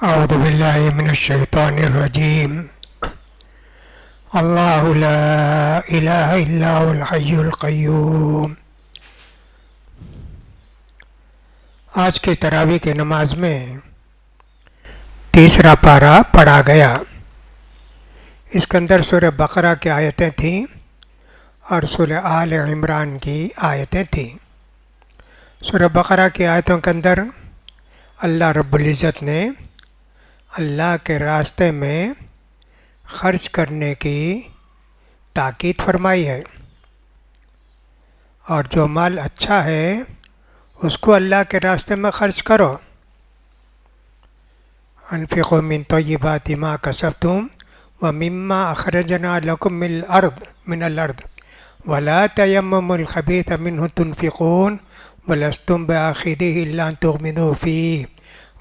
أعوذ بالله من الشيطان الرجيم الله لا إله إلا هو الحي القيوم۔ آج کے تراویح کی نماز میں تیسرا پارہ پڑھا گیا۔ اس کے اندر سورہ بقرہ کی آیتیں تھیں اور سورہ آل عمران کی آیتیں تھیں۔ سورہ بقرہ کی آیتوں کے اندر اللہ رب العزت نے اللہ کے راستے میں خرچ کرنے کی تاکید فرمائی ہے، اور جو مال اچھا ہے اس کو اللہ کے راستے میں خرچ کرو۔ انفقوا من طیبات ما کسبتم ومما اخرجنا لکم من الارض ولا تیمموا الخبیث منه تنفقون ولستم بآخذه الا ان تغمضوا فیہ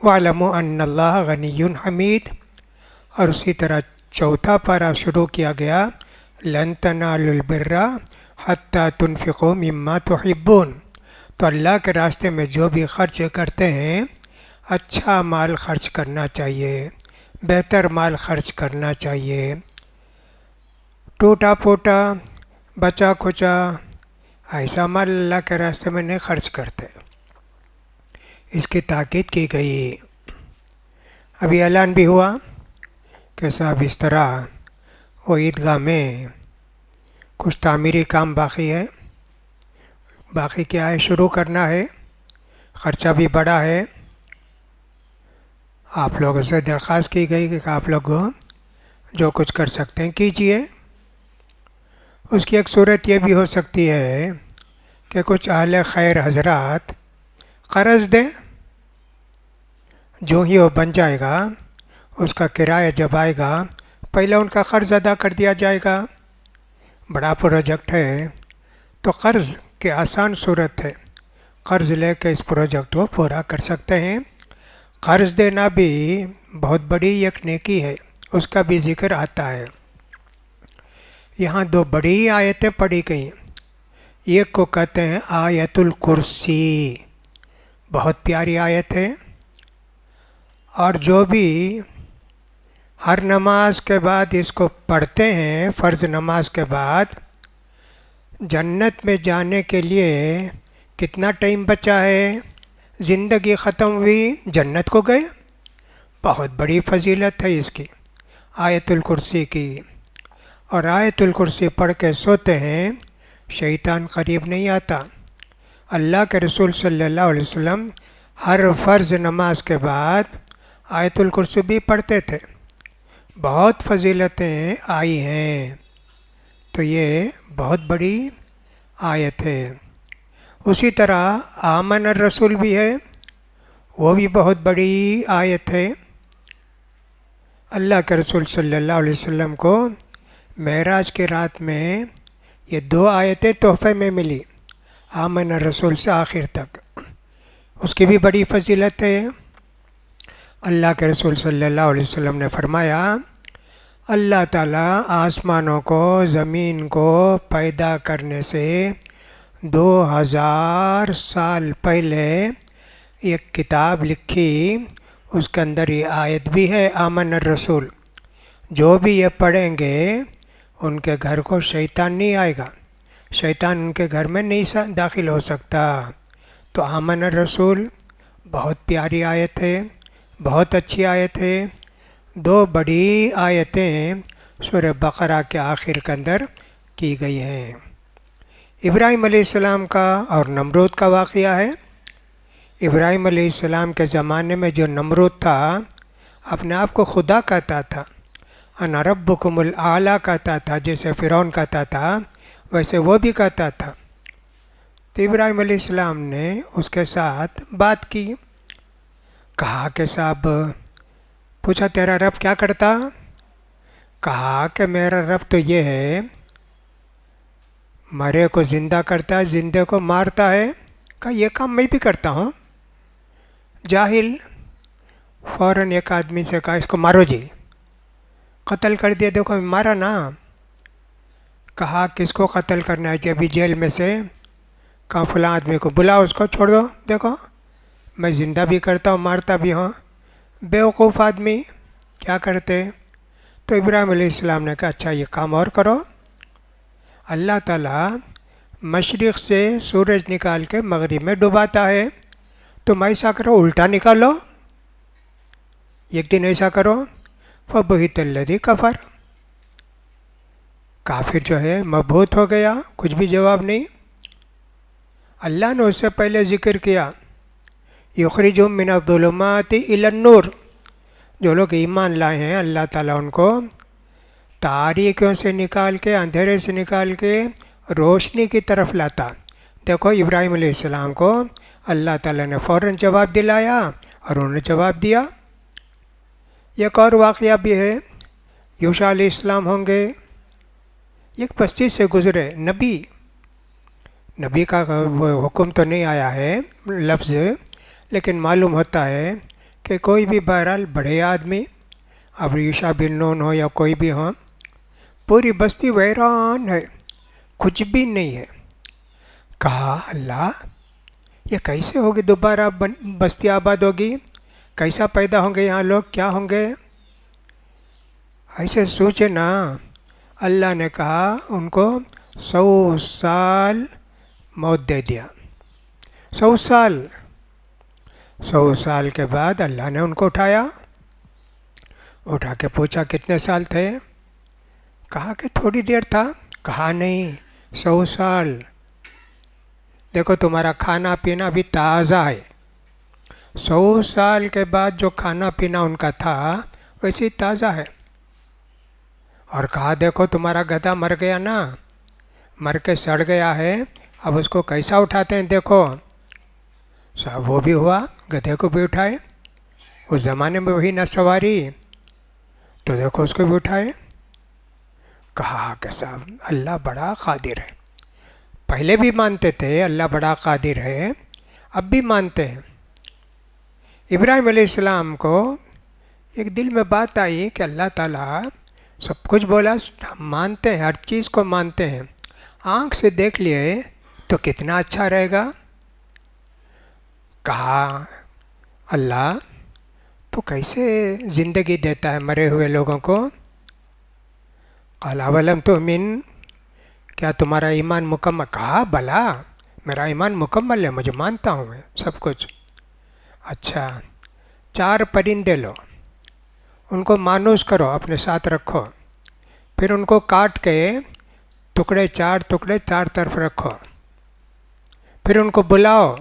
وَاعْلَمُوا أَنَّ اللَّهَ غَنِيٌّ حَمِيدٌ۔ اور اسی طرح چوتھا پارہ شروع کیا گیا، لَن تَنَالُوا الْبِرَّ حَتَّى تُنْفِقُوا مِمَّا تُحِبُّونَ۔ تو اللہ کے راستے میں جو بھی خرچ کرتے ہیں اچھا مال خرچ کرنا چاہیے، بہتر مال خرچ کرنا چاہیے، ٹوٹا پھوٹا بچا کھچا ایسا مال اللہ کے راستے میں نہیں خرچ کرتے، اس کی تاکید کی گئی۔ ابھی اعلان بھی ہوا کہ صاحب اس طرح وہ عیدگاہ میں کچھ تعمیری کام باقی ہے، باقی کیا ہے، شروع کرنا ہے، خرچہ بھی بڑا ہے۔ آپ لوگوں سے درخواست کی گئی کہ آپ لوگ جو کچھ کر سکتے ہیں کیجئے۔ اس کی ایک صورت یہ بھی ہو سکتی ہے کہ کچھ اہل خیر حضرات قرض دیں، جو ہی وہ بن جائے گا اس کا کرایہ جب آئے گا پہلے ان کا قرض ادا کر دیا جائے گا۔ بڑا پروجیکٹ ہے تو قرض کی آسان صورت ہے، قرض لے کے اس پروجیکٹ کو پورا کر سکتے ہیں۔ قرض دینا بھی بہت بڑی ایک نیکی ہے، اس کا بھی ذکر آتا ہے۔ یہاں دو بڑی آیتیں پڑھی گئیں، ایک کو کہتے ہیں آیت الکرسی، بہت پیاری آیت ہے، اور جو بھی ہر نماز کے بعد اس کو پڑھتے ہیں، فرض نماز کے بعد، جنت میں جانے کے لیے کتنا ٹائم بچا ہے، زندگی ختم ہوئی جنت کو گئے۔ بہت بڑی فضیلت ہے اس کی، آیت الکرسی کی۔ اور آیت الکرسی پڑھ کے سوتے ہیں شیطان قریب نہیں آتا۔ اللہ کے رسول صلی اللہ علیہ وسلم ہر فرض نماز کے بعد آیت الکرسی بھی پڑھتے تھے، بہت فضیلتیں آئی ہیں، تو یہ بہت بڑی آیت ہے۔ اسی طرح آمن الرسول بھی ہے، وہ بھی بہت بڑی آیت ہے۔ اللہ کے رسول صلی اللہ علیہ وسلم کو معراج کی رات میں یہ دو آیتیں تحفے میں ملی، آمن الرسول سے آخر تک، اس کی بھی بڑی فضیلت ہے۔ اللہ کے رسول صلی اللہ علیہ وسلم نے فرمایا، اللہ تعالیٰ آسمانوں کو زمین کو پیدا کرنے سے 2000 سال پہلے ایک کتاب لکھی، اس کے اندر یہ آیت بھی ہے، آمن الرسول۔ جو بھی یہ پڑھیں گے ان کے گھر کو شیطان نہیں آئے گا، شیطان ان کے گھر میں نہیں داخل ہو سکتا۔ تو آمن الرسول بہت پیاری آیت ہے، بہت اچھی آیت ہے۔ دو بڑی آیتیں سورہ بقرہ کے آخر کے اندر کی گئی ہیں۔ ابراہیم علیہ السلام کا اور نمرود کا واقعہ ہے۔ ابراہیم علیہ السلام کے زمانے میں جو نمرود تھا اپنے آپ کو خدا کہتا تھا، انا ربکم الاعلیٰ کہتا تھا، جیسے فرعون کہتا تھا ویسے وہ بھی کہتا تھا۔ تو ابراہیم علیہ السلام نے اس کے ساتھ بات کی، کہا کہ صاحب، پوچھا تیرا رب کیا کرتا؟ کہا کہ میرا رب تو یہ ہے، مرے کو زندہ کرتا ہے، زندے کو مارتا ہے۔ کہا یہ کام میں بھی کرتا ہوں۔ جاہل فوراً ایک آدمی سے کہا اس کو مارو جی، قتل کر دیا، دیکھو مارا نا۔ کہا کس کو قتل کرنا ہے جی؟ ابھی جیل میں سے کہا فلاں آدمی کو، بلاؤ اس کو، چھوڑ دو، دیکھو میں زندہ بھی کرتا ہوں مارتا بھی ہوں، بیوقوف آدمی کیا کرتے؟ تو ابراہیم علیہ السلام نے کہا اچھا یہ کام اور کرو، اللہ تعالیٰ مشرق سے سورج نکال کے مغرب میں ڈباتا ہے، تم ایسا کرو الٹا نکالو، ایک دن ایسا کرو۔ فبہت الذی کفر، کافر جو ہے مبہوت ہو گیا، کچھ بھی جواب نہیں۔ اللہ نے اس سے پہلے ذکر کیا یخرجہم من الظلمات الی النور، جو لوگ ایمان لائے ہیں اللہ تعالیٰ ان کو تاریکیوں سے نکال کے، اندھیرے سے نکال کے روشنی کی طرف لاتا۔ دیکھو ابراہیم علیہ السلام کو اللہ تعالیٰ نے فوراً جواب دلایا اور انہوں نے جواب دیا۔ ایک اور واقعہ بھی ہے، یوشع علیہ السلام ہوں گے، ایک بستی سے گزرے، نبی کا وہ حکم تو نہیں آیا ہے لفظ، لیکن معلوم ہوتا ہے کہ کوئی بھی بہرحال بڑے آدمی، اب یوشع بن نون ہو یا کوئی بھی ہو، پوری بستی ویران ہے، کچھ بھی نہیں ہے۔ کہا اللہ یہ کیسے ہوگی دوبارہ بستی آباد ہوگی، کیسا پیدا ہوں گے یہاں لوگ، کیا ہوں گے؟ ایسے سوچے نا، اللہ نے کہا ان کو 100 سال موت دے دیا، 100 سال کے بعد اللہ نے ان کو اٹھایا، اٹھا کے پوچھا کتنے سال تھے؟ کہا کہ تھوڑی دیر تھا۔ کہا نہیں، 100 سال۔ دیکھو تمہارا کھانا پینا بھی تازہ ہے، 100 سال کے بعد جو کھانا پینا ان کا تھا ویسے ہی تازہ ہے۔ اور کہا دیکھو تمہارا گدھا مر گیا نا، مر کے سڑ گیا ہے، اب اس کو کیسا اٹھاتے ہیں دیکھو۔ صاحب وہ بھی ہوا، گدھے کو بھی اٹھائے، اس زمانے میں وہی نہ سواری، تو دیکھو اس کو بھی اٹھائے۔ کہا کہ صاحب اللہ بڑا قادر ہے، پہلے بھی مانتے تھے اللہ بڑا قادر ہے، اب بھی مانتے ہیں۔ ابراہیم علیہ السلام کو ایک دل میں بات آئی کہ اللہ تعالیٰ سب کچھ بولا، ہم مانتے ہیں، ہر چیز کو مانتے ہیں، آنکھ سے دیکھ لیے تو کتنا اچھا رہے گا۔ کہا اللہ تو کیسے زندگی دیتا ہے مرے ہوئے لوگوں کو؟ قال اولم تؤمن، کیا تمہارا ایمان مکمل؟ کہا بلا میرا ایمان مکمل ہے، مجھے مانتا ہوں میں سب کچھ۔ اچھا 4 پرندے لو، ان کو مانوس کرو، اپنے ساتھ رکھو، پھر ان کو کاٹ کے ٹکڑے 4 ٹکڑے 4 طرف رکھو، پھر ان کو بلاؤ،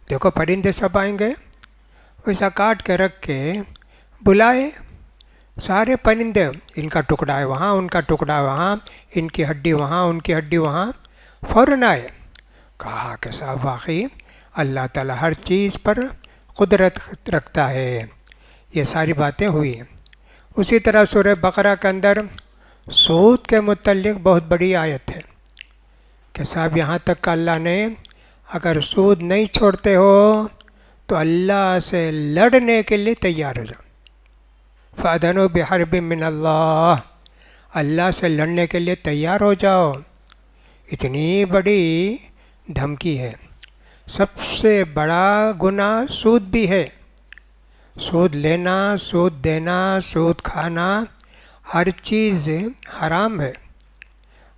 دیکھو پرندے سب آئیں گے، ویسا کاٹ کے رکھ کے بلائے سارے پرندے، ان کا ٹکڑا ہے وہاں، ان کا ٹکڑا ہے وہاں، ان کی ہڈی وہاں، ان کی ہڈی وہاں، فوراً آئے۔ کہا کہ صاحب واقعی اللہ تعالیٰ ہر چیز پر قدرت رکھتا ہے۔ یہ ساری باتیں ہوئی۔ اسی طرح سورہ بقرہ کے اندر سود کے متعلق بہت بڑی آیت ہے کہ صاحب یہاں تک کہ اللہ نے اگر سود نہیں چھوڑتے ہو تو اللہ سے لڑنے کے لیے تیار ہو جاؤ، فَأَذَنُوا بِحَرْبٍ مِّنَ اللَّهِ، اللہ سے لڑنے کے لیے تیار ہو جاؤ۔ اتنی بڑی دھمکی ہے۔ سب سے بڑا گناہ سود بھی ہے، سود لینا، سود دینا، سود کھانا، ہر چیز حرام ہے۔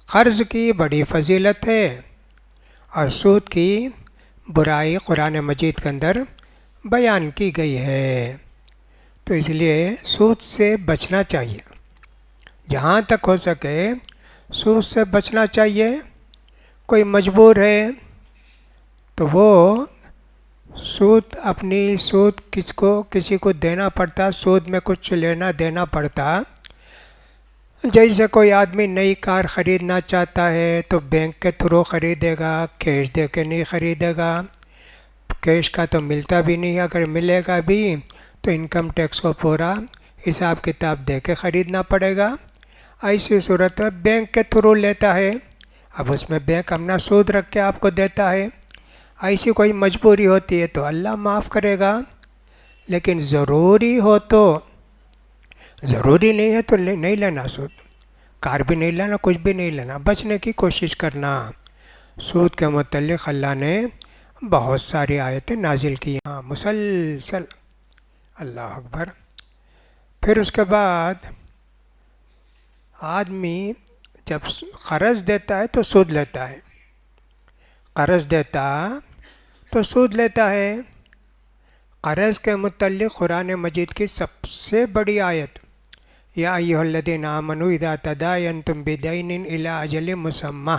قرض کی بڑی فضیلت ہے اور سود کی برائی قرآن مجید کے اندر بیان کی گئی ہے۔ تو اس لیے سود سے بچنا چاہیے، جہاں تک ہو سکے سود سے بچنا چاہیے۔ کوئی مجبور ہے تو وہ سود کسی کو دینا پڑتا، سود میں کچھ لینا دینا پڑتا۔ جیسے کوئی آدمی نئی کار خریدنا چاہتا ہے تو بینک کے تھرو خریدے گا، کیش دے کے نہیں خریدے گا، کیش کا تو ملتا بھی نہیں، اگر ملے گا بھی تو انکم ٹیکس کو پورا حساب کتاب دے کے خریدنا پڑے گا۔ ایسی صورت میں بینک کے تھرو لیتا ہے، اب اس میں بینک اپنا سود رکھ کے آپ کو دیتا ہے۔ ایسی کوئی مجبوری ہوتی ہے تو اللہ معاف کرے گا، لیکن ضروری ہو تو، ضروری نہیں ہے تو نہیں لینا سود، کار بھی نہیں لینا، کچھ بھی نہیں لینا، بچنے کی کوشش کرنا۔ سود کے متعلق اللہ نے بہت ساری آیتیں نازل کی ہیں مسلسل۔ اللہ اکبر. پھر اس کے بعد آدمی جب قرض دیتا ہے تو سود لیتا ہے. قرض دیتا تو سود لیتا ہے. قرض کے متعلق قرآن مجید کی سب سے بڑی آیت یا ایھا الذین آمنوا اذا تداینتم بدین الی اجل مسمى.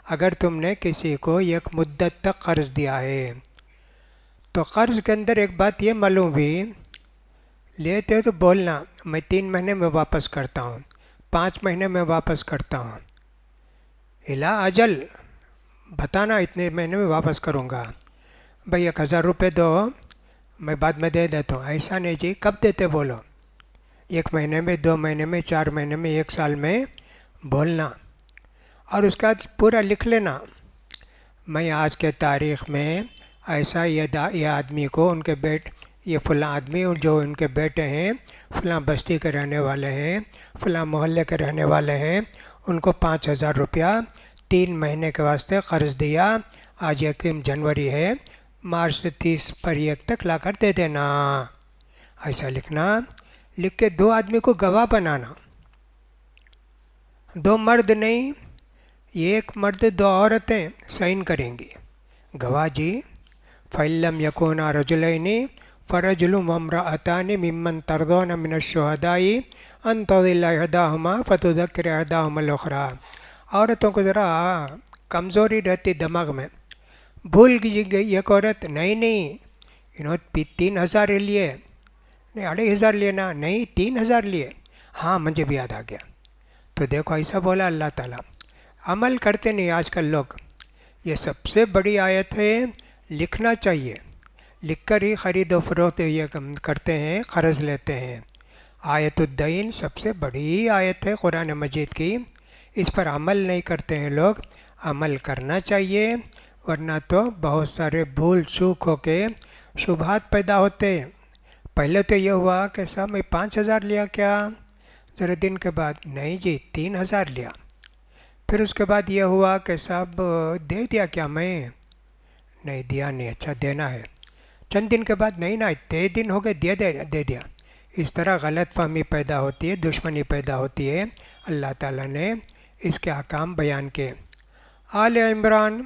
اگر تم نے کسی کو ایک مدت تک قرض دیا ہے تو قرض کے اندر ایک بات یہ معلوم ہوئی، لیتے ہو تو بولنا میں 3 مہینے میں واپس کرتا ہوں، 5 مہینے میں واپس کرتا ہوں. الی اجل بتانا اتنے مہینے میں واپس کروں گا. بھئی 1000 روپے دو میں بعد میں دے دیتا ہوں. ایسا نہیں جی. کب دیتے بولو؟ 1 مہینے میں، 2 مہینے میں، 4 مہینے میں، 1 سال میں بولنا. اور اس کا پورا لکھ لینا، میں آج کے تاریخ میں ایسا یہ آدمی کو ان کے یہ فلاں آدمی جو ان کے بیٹے ہیں فلاں بستی کے رہنے والے ہیں، فلاں محلے کے رہنے والے ہیں، ان کو 5000 روپیہ 3 مہینے کے واسطے قرض دیا. آج 1 جنوری ہے، مارچ سے 30 تک لا کر دے دینا. ایسا لکھنا. لکھ کے 2 آدمی کو گواہ بنانا. 2 مرد نہیں، 1 مرد 2 عورتیں سائن کریں گی. گواہ جی فَإِن لَّمْ يَكُونَا رَجُلَيْنِ فَرَجُلٌ وَامْرَأَتَانِ مِمَّن تَرْضَوْنَ مِنَ الشُّهَدَاءِ أَن تَضِلَّ إِحْدَاهُمَا فَتُذَكِّرَ إِحْدَاهُمَا الْأُخْرَىٰ. عورتوں کو ذرا کمزوری رہتی دماغ میں. بھول گئی ایک عورت، نہیں انہوں 3000 لیے، نہیں 2500 لینا، نہیں 3000 لیے. ہاں مجھے بھی یاد آ گیا. تو دیکھو ایسا بولا اللہ تعالیٰ. عمل کرتے نہیں آج کل لوگ. یہ سب سے بڑی آیت ہے، لکھنا چاہیے. لکھ کر ہی خرید و فروخت یہ کرتے ہیں، قرض لیتے ہیں. آیت الدین سب سے بڑی آیت ہے قرآن مجید کی. اس پر عمل نہیں کرتے ہیں لوگ. عمل کرنا چاہیے، ورنہ تو بہت سارے بھول چوک ہو کے شبہات پیدا ہوتے ہیں. پہلے تو یہ ہوا کہ صاحب میں 5000 لیا کیا؟ ذرا دن کے بعد نہیں جی 3000 لیا. پھر اس کے بعد یہ ہوا کہ صاحب دے دیا کیا میں؟ نہیں دیا نہیں. اچھا دینا ہے. چند دن کے بعد نہیں نا 3 دن ہو گئے دے دیا. اس طرح غلط فہمی پیدا ہوتی ہے، دشمنی پیدا ہوتی ہے. اللہ تعالیٰ نے اس کے احکام بیان کیے. آل عمران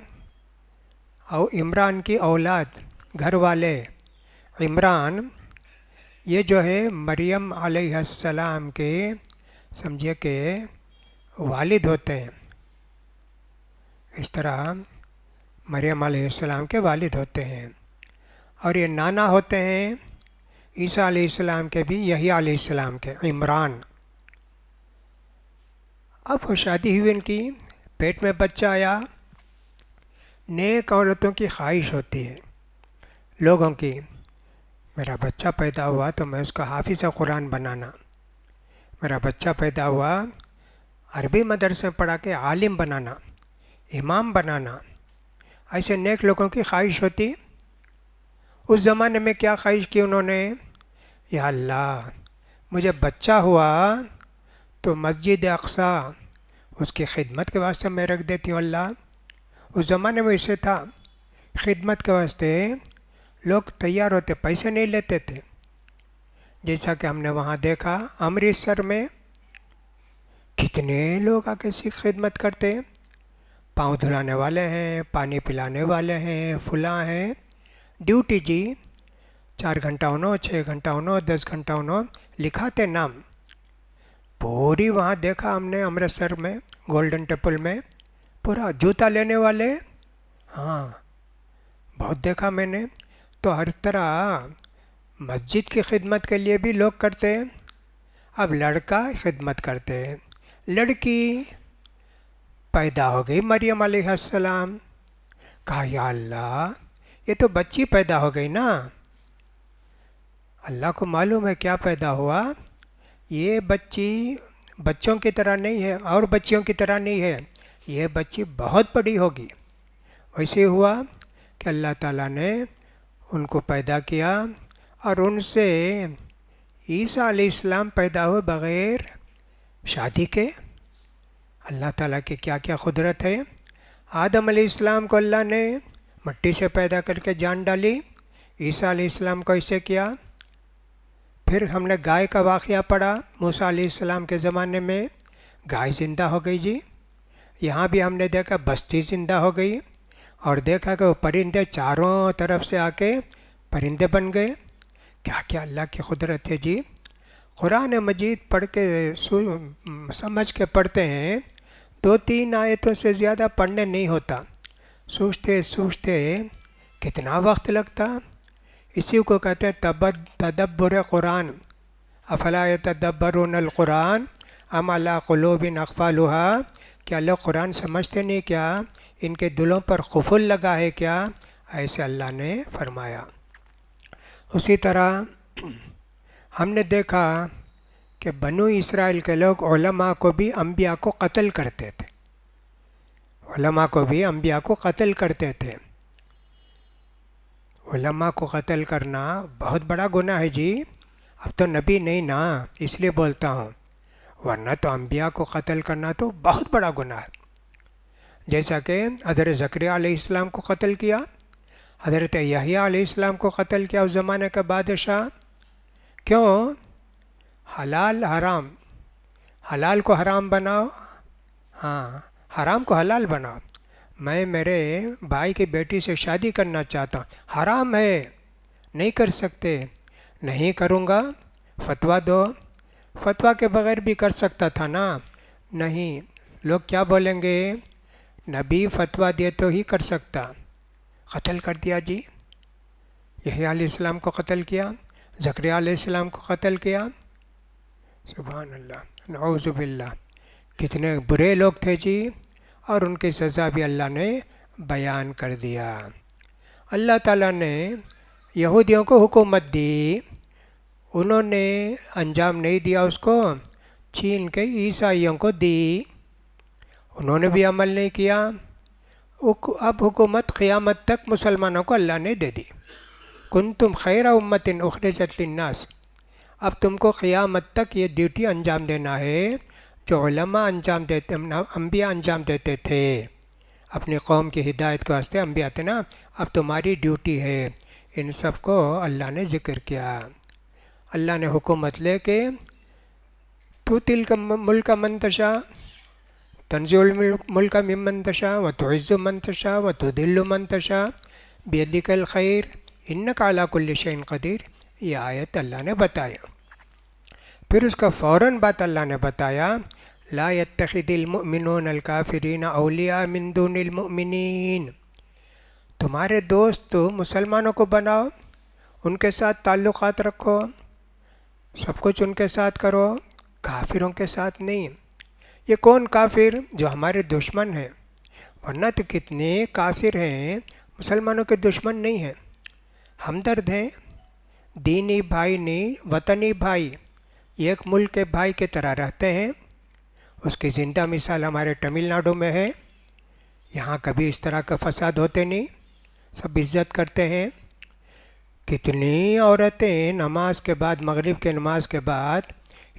اور عمران کی اولاد، گھر والے. عمران یہ جو ہے مریم علیہ السلام کے سمجھے کہ والد ہوتے ہیں. اس طرح مریم علیہ السلام کے والد ہوتے ہیں، اور یہ نانا ہوتے ہیں عیسیٰ علیہ السلام کے بھی، یحییٰ علیہ السلام کے. عمران اب وہ شادی ہوئی، ان کی پیٹ میں بچہ آیا. نیک عورتوں کی خواہش ہوتی ہے لوگوں کی، میرا بچہ پیدا ہوا تو میں اس کا حافظ قرآن بنانا، میرا بچہ پیدا ہوا عربی مدرسے میں پڑھا کے عالم بنانا، امام بنانا. ایسے نیک لوگوں کی خواہش ہوتی. اس زمانے میں کیا خواہش کی انہوں نے؟ یا اللہ مجھے بچہ ہوا تو مسجد اقصیٰ اس کی خدمت کے واسطے میں رکھ دیتی ہوں. اللہ اس زمانے میں اسے تھا، خدمت کے واسطے لوگ تیار ہوتے، پیسے نہیں لیتے تھے. جیسا کہ ہم نے وہاں دیکھا امرتسر میں کتنے لوگ آ کے سکھ خدمت کرتے ہیں. پاؤں دھلانے والے ہیں، پانی پلانے والے ہیں، فلاں ہیں. ڈیوٹی جی 4 گھنٹہ انہوں، 6 گھنٹہ انہوں، 10 گھنٹہ انہوں، لکھاتے نام. پوری وہاں دیکھا ہم نے امرتسر میں گولڈن ٹیمپل میں پورا جوتا لینے والے. ہاں بہت دیکھا میں نے. تو ہر طرح مسجد کی خدمت کے لیے بھی لوگ کرتے ہیں. اب لڑکا خدمت کرتے ہیں. لڑکی پیدا ہو گئی مریم علیہ السلام. کہا یا اللہ یہ تو بچی پیدا ہو گئی نا. اللہ کو معلوم ہے کیا پیدا ہوا. یہ بچی بچوں کی طرح نہیں ہے اور بچیوں کی طرح نہیں ہے، یہ بچی بہت بڑی ہوگی. ویسے ہوا کہ اللہ تعالیٰ نے ان کو پیدا کیا، اور ان سے عیسیٰ علیہ السلام پیدا ہوئے بغیر شادی کے. اللہ تعالیٰ کی کیا کیا قدرت ہے. آدم علیہ السلام کو اللہ نے مٹی سے پیدا کر کے جان ڈالی. عیسیٰ علیہ السلام کو ایسے کیا. پھر ہم نے گائے کا واقعہ پڑھا، موسیٰ علیہ السلام کے زمانے میں گائے زندہ ہو گئی جی۔ یہاں بھی ہم نے دیکھا بستی زندہ ہو گئی، اور دیکھا کہ وہ پرندے چاروں طرف سے آ کے پرندے بن گئے۔ کیا کیا اللہ کی قدرت ہے جی۔ قرآن مجید پڑھ کے سمجھ کے پڑھتے ہیں، 2-3 آیتوں سے زیادہ پڑھنے نہیں ہوتا، سوچتے سوچتے کتنا وقت لگتا۔ اسی کو کہتے ہیں تدبر قرآن، افلا یتدبرون القرآن ام علی قلوب اقفالها، کیا لوگ قرآن سمجھتے نہیں کیا، ان کے دلوں پر قفل لگا ہے کیا، ایسے اللہ نے فرمایا۔ اسی طرح ہم نے دیکھا کہ بنو اسرائیل کے لوگ علماء کو بھی انبیاء کو قتل کرتے تھے، علماء کو بھی انبیاء کو قتل کرتے تھے۔ علماء کو قتل کرنا بہت بڑا گناہ ہے جی۔ اب تو نبی نہیں نا، اس لیے بولتا ہوں، ورنہ تو انبیاء کو قتل کرنا تو بہت بڑا گناہ ہے۔ جیسا کہ حضرت زکریا علیہ السلام کو قتل کیا، حضرت یحییٰ علیہ السلام کو قتل کیا اس زمانے کا بادشاہ۔ کیوں؟ حلال حرام، حلال کو حرام بناؤ، ہاں حرام کو حلال بناؤ۔ میں میرے بھائی کی بیٹی سے شادی کرنا چاہتا ہوں، حرام ہے، نہیں کر سکتے، نہیں کروں گا، فتویٰ دو۔ فتویٰ کے بغیر بھی کر سکتا تھا نا، نہیں، لوگ کیا بولیں گے، نبی فتویٰ دے تو ہی کر سکتا، قتل کر دیا جی۔ یحییٰ علیہ السلام کو قتل کیا، زکریا علیہ السلام کو قتل کیا، سبحان اللہ، نعوذ باللہ، کتنے برے لوگ تھے جی، اور ان کی سزا بھی اللہ نے بیان کر دیا۔ اللہ تعالیٰ نے یہودیوں کو حکومت دی، انہوں نے انجام نہیں دیا اس کو، چھین کے عیسائیوں کو دی، انہوں نے بھی عمل نہیں کیا۔ اب حکومت قیامت تک مسلمانوں کو اللہ نے دے دی، کنتم خیر امت اخرجت للناس، اب تم کو قیامت تک یہ ڈیوٹی انجام دینا ہے جو علماء انجام دیتے، انبیاء انجام دیتے تھے، اپنی قوم کی ہدایت کے واسطے انبیاء تھے نا، اب تمہاری ڈیوٹی ہے۔ ان سب کو اللہ نے ذکر کیا۔ اللہ نے حکومت لے کے تؤتی الملک من تشاء، تنزع الملک ممن تشاء وتعز من تشاء وتذل من تشاء بیدک الخیر انک علی کل شیء قدیر، یہ آیت اللہ نے بتایا۔ پھر اس کا فوراً بعد اللہ نے بتایا، لا يتخذ المؤمنون الکافرین اولیاء من دون المؤمنین، تمہارے دوست تو مسلمانوں کو بناؤ، ان کے ساتھ تعلقات رکھو، سب کچھ ان کے ساتھ کرو، کافروں کے ساتھ نہیں۔ یہ کون کافر؟ جو ہمارے دشمن ہیں، ورنہ تو کتنے کافر ہیں مسلمانوں کے دشمن نہیں ہیں، ہمدرد ہیں، دینی بھائی نہیں، وطنی بھائی، ایک ملک کے بھائی کی طرح رہتے ہیں۔ اس کی زندہ مثال ہمارے تمل ناڈو میں ہے، یہاں کبھی اس طرح کا فساد ہوتے نہیں، سب عزت کرتے ہیں۔ کتنی عورتیں نماز کے بعد، مغرب کے نماز کے بعد،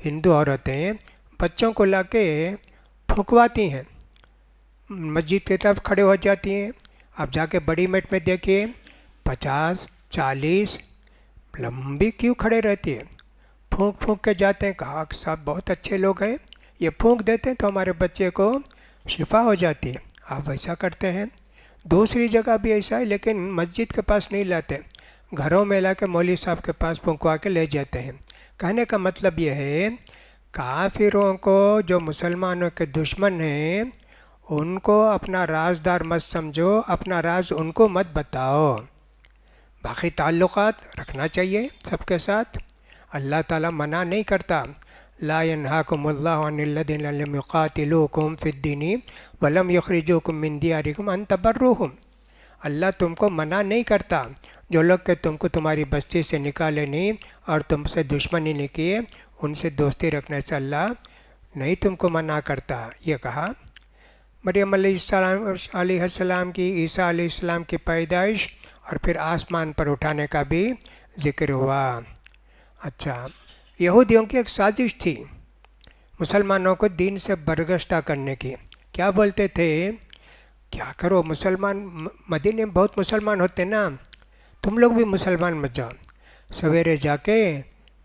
ہندو عورتیں بچوں کو لا کے پھونکواتی ہیں، مسجد کی طرف کھڑے ہو جاتی ہیں۔ اب جا کے بڑی میٹ میں دیکھیے 50-40 لمبی کیوں کھڑے رہتی ہیں، پھونک پھونک کے جاتے ہیں۔ کہا کہ صاحب بہت اچھے لوگ ہیں، یہ پھونک دیتے ہیں تو ہمارے بچے کو شفا ہو جاتی ہے، آپ ایسا کرتے ہیں۔ دوسری جگہ بھی ایسا ہے، لیکن مسجد کے پاس نہیں لاتے، گھروں میں لا کے مولوی صاحب کے پاس پھونکوا کے لے جاتے ہیں۔ کہنے کا مطلب یہ ہے، کافروں کو جو مسلمانوں کے دشمن ہیں ان کو اپنا رازدار مت سمجھو، اپنا راز ان کو مت بتاؤ، باقی تعلقات رکھنا چاہیے سب کے ساتھ۔ اللہ تعالیٰ منع نہیں کرتا، لا ینہاکم اللہ عن الذین لم یقاتلوکم فی الدین ولم یخرجوکم من دیارکم ان تبروہم، اللہ تم کو منع نہیں کرتا، جو لوگ کہ تم کو تمہاری بستی سے نکالے نہیں اور تم سے دشمنی نہیں کیے، ان سے دوستی رکھنے سے اللہ نہیں تم کو منع کرتا۔ یہ کہا مریم علیہ السلام کی، عیسیٰ علیہ السلام کی پیدائش، اور پھر آسمان پر اٹھانے کا بھی ذکر ہوا۔ اچھا، یہودیوں کی ایک سازش تھی مسلمانوں کو دین سے برگشتہ کرنے کی۔ کیا بولتے تھے؟ کیا کرو، مسلمان مدینے میں بہت مسلمان ہوتے نا، تم لوگ بھی مسلمان مت جاؤ، سویرے جا کے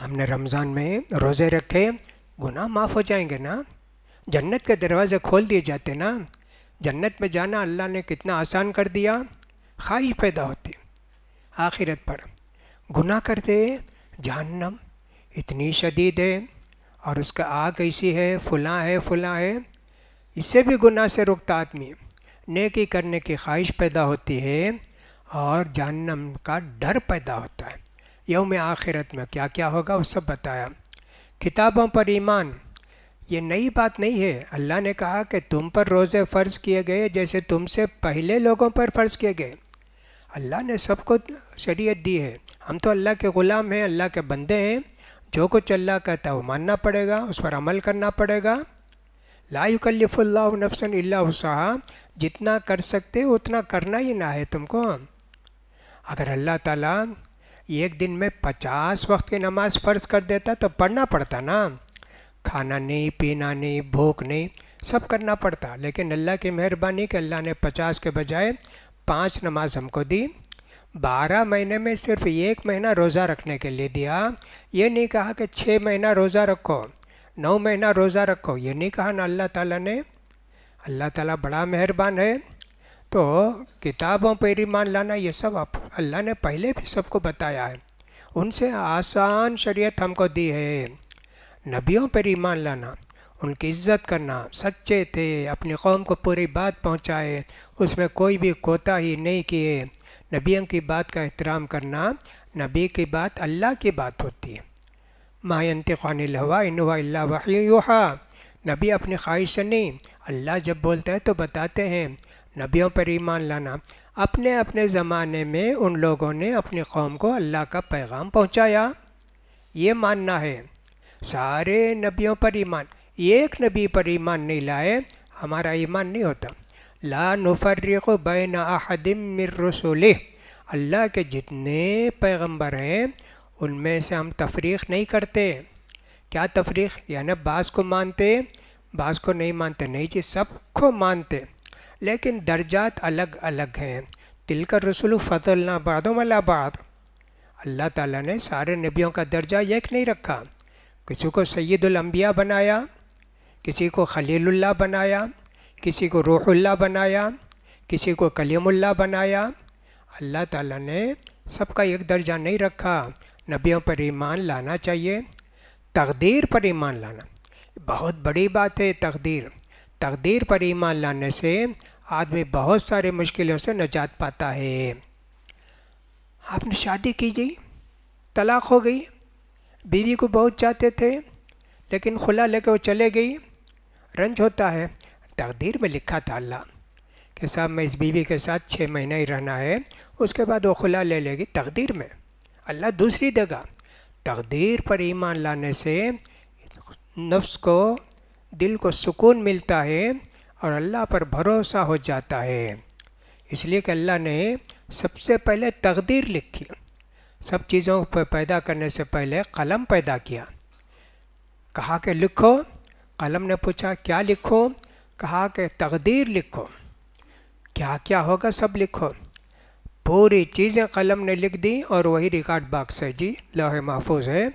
ہم نے رمضان میں روزے رکھے، گناہ معاف ہو جائیں گے نا، جنت کے دروازے کھول دیے جاتے نا، جنت میں جانا اللہ نے کتنا آسان کر دیا، خواہش پیدا ہوتی آخرت پر۔ گناہ کرتے جہنم اتنی شدید ہے اور اس کا آگ ایسی ہے، فلاں ہے فلاں ہے، اس سے بھی گناہ سے رکتا آدمی، نیکی کرنے کی خواہش پیدا ہوتی ہے اور جہنم کا ڈر پیدا ہوتا ہے۔ یوم آخرت میں کیا کیا ہوگا وہ سب بتایا۔ کتابوں پر ایمان، یہ نئی بات نہیں ہے، اللہ نے کہا کہ تم پر روزے فرض کیے گئے جیسے تم سے پہلے لوگوں پر فرض کیے گئے۔ اللہ نے سب کو شریعت دی ہے، ہم تو اللہ کے غلام ہیں، اللہ کے بندے ہیں، جو کچھ اللہ کہتا ہے وہ ماننا پڑے گا، اس پر عمل کرنا پڑے گا۔ لا یکلف اللہ نفسا الا وسعها، جتنا کر سکتے اتنا کرنا ہی نہ ہے تم کو۔ اگر اللہ تعالیٰ ایک دن میں 50 وقت کی نماز فرض کر دیتا تو پڑھنا پڑتا نا، کھانا نہیں، پینا نہیں، بھوک نہیں، سب کرنا پڑتا، لیکن اللہ کی مہربانی کہ اللہ نے 50 کے بجائے 5 نماز ہم کو دی۔ 12 مہینے میں صرف 1 مہینہ روزہ رکھنے کے لیے دیا، یہ نہیں کہا کہ 6 مہینہ روزہ رکھو، 9 مہینہ روزہ رکھو، یہ نہیں کہا نا اللہ تعالیٰ نے۔ اللہ تعالیٰ بڑا مہربان ہے۔ تو کتابوں پر ایمان لانا یہ سب اللہ نے پہلے بھی سب کو بتایا ہے، ان سے آسان شریعت ہم کو دی ہے۔ نبیوں پر ایمان لانا، ان کی عزت کرنا، سچے تھے، اپنی قوم کو پوری بات پہنچائے، اس میں کوئی بھی کوتاہی نہیں کیے۔ نبیوں کی بات کا احترام کرنا، نبی کی بات اللہ کی بات ہوتی ہے۔ ما ینطق عن الہویٰ ان ہوا الا وحی یوحیٰ، نبی اپنی خواہش سے نہیں، اللہ جب بولتا ہے تو بتاتے ہیں۔ نبیوں پر ایمان لانا، اپنے اپنے زمانے میں ان لوگوں نے اپنی قوم کو اللہ کا پیغام پہنچایا، یہ ماننا ہے۔ سارے نبیوں پر ایمان، ایک نبی پر ایمان نہیں لائے ہمارا ایمان نہیں ہوتا۔ لا نفرق بین احد من رسلہ، اللہ کے جتنے پیغمبر ہیں ان میں سے ہم تفریق نہیں کرتے۔ کیا تفریق؟ یعنی بعض کو مانتے بعض کو نہیں مانتے، نہیں جی، سب کو مانتے، لیکن درجات الگ الگ ہیں۔ تلک الرسل فضلنا بعضهم علی بعض، اللہ تعالیٰ نے سارے نبیوں کا درجہ ایک نہیں رکھا، کسی کو سید الانبیاء بنایا، کسی کو خلیل اللہ بنایا، کسی کو روح اللہ بنایا، کسی کو کلیم اللہ بنایا۔ اللہ تعالیٰ نے سب کا ایک درجہ نہیں رکھا۔ نبیوں پر ایمان لانا چاہیے۔ تقدیر پر ایمان لانا بہت بڑی بات ہے۔ تقدیر پر ایمان لانے سے آدمی بہت سارے مشکلوں سے نجات پاتا ہے۔ آپ نے شادی کی جی، طلاق ہو گئی، بیوی کو بہت چاہتے تھے لیکن خلا لے کے وہ چلے گئی، رنج ہوتا ہے۔ تقدیر میں لکھا تھا اللہ کہ صاحب میں اس بیوی کے ساتھ 6 مہینہ ہی رہنا ہے، اس کے بعد وہ خلا لے لے گی، تقدیر میں، اللہ دوسری جگہ۔ تقدیر پر ایمان لانے سے نفس کو، دل کو سکون ملتا ہے اور اللہ پر بھروسہ ہو جاتا ہے۔ اس لیے کہ اللہ نے سب سے پہلے تقدیر لکھی، سب چیزوں کو پیدا کرنے سے پہلے قلم پیدا کیا، کہا کہ لکھو۔ قلم نے پوچھا کیا لکھوں؟ کہا کہ تقدیر لکھو، کیا کیا ہوگا سب لکھو۔ پوری چیزیں قلم نے لکھ دی اور وہی ریکارڈ باکس ہے جی، لوح محفوظ ہے،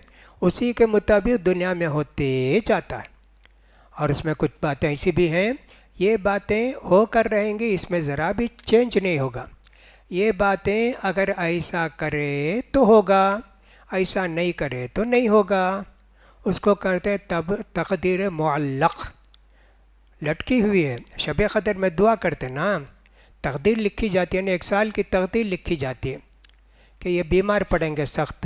اسی کے مطابق دنیا میں ہوتے جاتا ہے۔ اور اس میں کچھ باتیں ایسی بھی ہیں، یہ باتیں ہو کر رہیں گی، اس میں ذرا بھی چینج نہیں ہوگا۔ یہ باتیں اگر ایسا کرے تو ہوگا، ایسا نہیں کرے تو نہیں ہوگا۔ اس کو کرتے ہیں تب تقدیر معلق، لٹکی ہوئی ہے۔ شب قدر میں دعا کرتے نا، تقدیر لکھی جاتی ہے، یعنی 1 سال کی تقدیر لکھی جاتی ہے کہ یہ بیمار پڑیں گے سخت،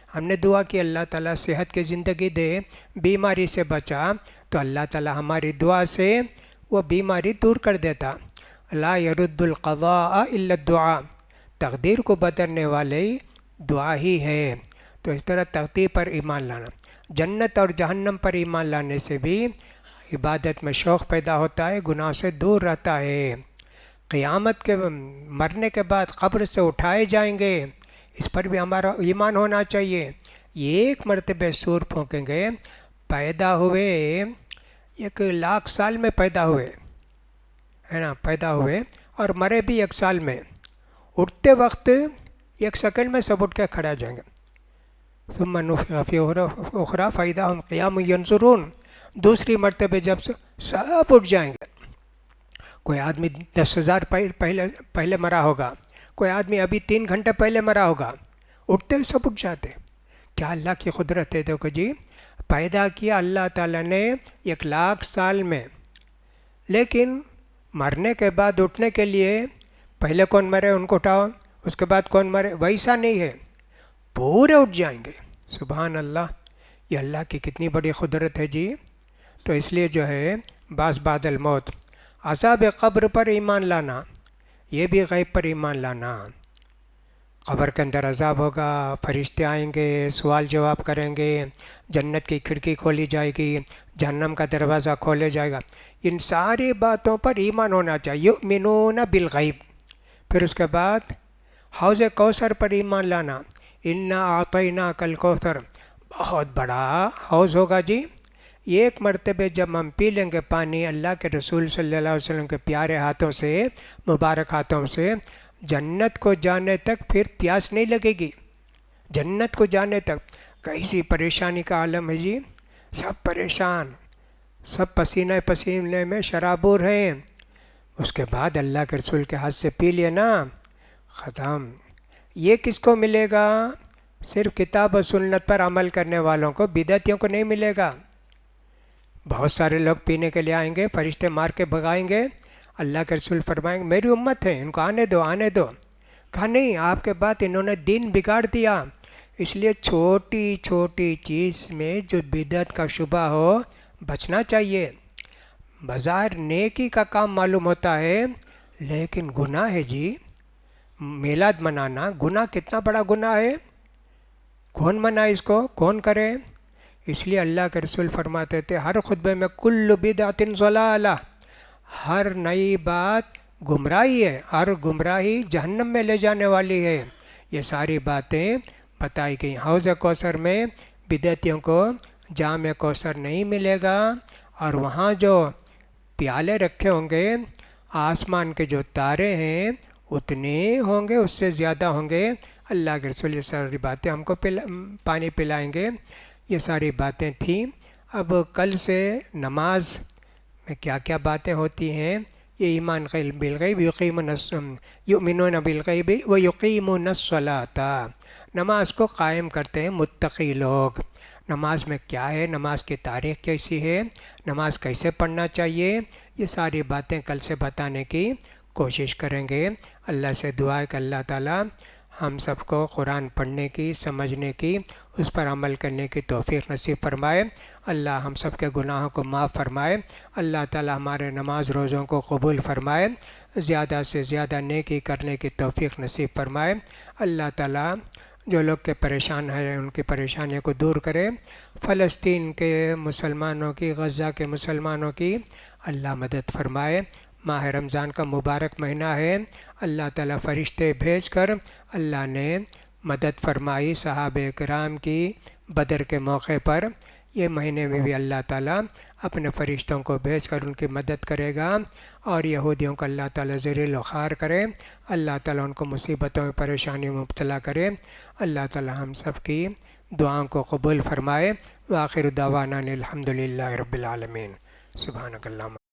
ہم نے دعا کی اللہ تعالیٰ صحت کی زندگی دے، بیماری سے بچا، تو اللہ تعالیٰ ہماری دعا سے وہ بیماری دور کر دیتا۔ لا يرد القضاء الا الدعاء، تقدیر کو بدلنے والے دعا ہی ہے۔ تو اس طرح تقدیر پر ایمان لانا، جنت اور جہنم پر ایمان لانے سے بھی عبادت میں شوق پیدا ہوتا ہے، گناہ سے دور رہتا ہے۔ قیامت کے مرنے کے بعد قبر سے اٹھائے جائیں گے، اس پر بھی ہمارا ایمان ہونا چاہیے۔ ایک مرتبہ سور پھونکیں گے، پیدا ہوئے 1,00,000 سال میں پیدا ہوئے ہے نا، پیدا ہوئے اور مرے بھی 1 سال میں، اٹھتے وقت 1 سیکنڈ میں سب اٹھ کے کھڑا ہو جائیں گے۔ ثم نفخ فی اخری فاذا هم قیام ینظرون، دوسری مرتبہ جب سب اٹھ جائیں گے. کوئی آدمی 10,000 پہلے مرا ہوگا، کوئی آدمی ابھی 3 گھنٹے پہلے مرا ہوگا، اٹھتے سب اٹھ جاتے. کیا اللہ کی قدرت ہے. دیکھو جی، پیدا کیا اللہ تعالیٰ نے 1,00,000 سال میں، لیکن مرنے کے بعد اٹھنے کے لیے پہلے کون مرے ان کو اٹھاؤ، اس کے بعد کون مرے، ویسا نہیں ہے، پورے اٹھ جائیں گے. سبحان اللہ، یہ اللہ کی کتنی بڑی قدرت ہے جی. تو اس لیے جو ہے بعض بعد الموت، عذاب قبر پر ایمان لانا، یہ بھی غیب پر ایمان لانا. قبر کے اندر عذاب ہوگا، فرشتے آئیں گے، سوال جواب کریں گے، جنت کی کھڑکی کھولی جائے گی، جہنم کا دروازہ کھولے جائے گا. ان ساری باتوں پر ایمان ہونا چاہیے. یؤمنون بالغیب. پھر اس کے بعد حوض کوثر پر ایمان لانا. انا اعطیناک الکوثر، بہت بڑا حوض ہوگا جی. ایک مرتبہ جب ہم پی لیں گے پانی اللہ کے رسول صلی اللہ علیہ وسلم کے پیارے ہاتھوں سے، مبارک ہاتھوں سے، جنت کو جانے تک پھر پیاس نہیں لگے گی. جنت کو جانے تک کیسی پریشانی کا عالم ہے جی. سب پریشان، سب پسینہ پسینے میں شرابور ہیں. اس کے بعد اللہ کے رسول کے ہاتھ سے پی لیے نا، ختم. یہ کس کو ملے گا؟ صرف کتاب و سنت پر عمل کرنے والوں کو، بدعتیوں کو نہیں ملے گا. بہت سارے لوگ پینے کے لیے آئیں گے، فرشتے مار کے بھگائیں گے. اللہ کے رسول فرمائیں گے میری امت ہے، ان کو آنے دو آنے دو. کہا نہیں، آپ کے بعد انہوں نے دین بگاڑ دیا. اس لیے چھوٹی چھوٹی چیز میں جو بدعت کا شبہ ہو بچنا چاہیے. بظاہر نیکی کا کام معلوم ہوتا ہے، لیکن گناہ ہے جی. میلاد منانا گناہ، کتنا بڑا گناہ ہے. کون منائے اس کو، کون کرے؟ اس لیے اللہ کے رسول فرماتے تھے ہر خطبے میں کل بدعت ضلالہ، ہر نئی بات گمراہی ہے، ہر گمراہی جہنم میں لے جانے والی ہے. یہ ساری باتیں بتائی گئی. حوض کوثر میں بدعتیوں کو جام کوثر نہیں ملے گا، اور وہاں جو پیالے رکھے ہوں گے، آسمان کے جو تارے ہیں اتنے ہوں گے، اس سے زیادہ ہوں گے. اللہ کے رسول یہ ساری باتیں ہم کو پانی پلائیں گے. یہ ساری باتیں تھیں. اب کل سے نماز میں کیا کیا باتیں ہوتی ہیں، یہ ایمان بالغیب، یؤمنون بالغیب و یقیمون الصلاۃ، نماز کو قائم کرتے ہیں متقی لوگ. نماز میں کیا ہے، نماز کی تاریخ کیسی ہے، نماز کیسے پڑھنا چاہیے، یہ ساری باتیں کل سے بتانے کی کوشش کریں گے. اللہ سے دعا ہے کہ اللہ تعالیٰ ہم سب کو قرآن پڑھنے کی، سمجھنے کی، اس پر عمل کرنے کی توفیق نصیب فرمائے. اللہ ہم سب کے گناہوں کو معاف فرمائے. اللہ تعالیٰ ہمارے نماز روزوں کو قبول فرمائے. زیادہ سے زیادہ نیکی کرنے کی توفیق نصیب فرمائے. اللہ تعالیٰ جو لوگ کے پریشان ہیں ان کی پریشانیوں کو دور کرے. فلسطین کے مسلمانوں کی، غزہ کے مسلمانوں کی اللہ مدد فرمائے. ماہ رمضان کا مبارک مہینہ ہے. اللہ تعالیٰ فرشتے بھیج کر اللہ نے مدد فرمائی صحابہ کرام کی بدر کے موقع پر. یہ مہینے میں بھی اللہ تعالیٰ اپنے فرشتوں کو بھیج کر ان کی مدد کرے گا، اور یہودیوں کو اللہ تعالیٰ ذلیل و خوار کرے. اللہ تعالیٰ ان کو مصیبتوں میں، پریشانیوں میں مبتلا کرے. اللہ تعالیٰ ہم سب کی دعاؤں کو قبول فرمائے. وآخر دعوانا الحمد للہ رب العالمین. سبحانک اللہم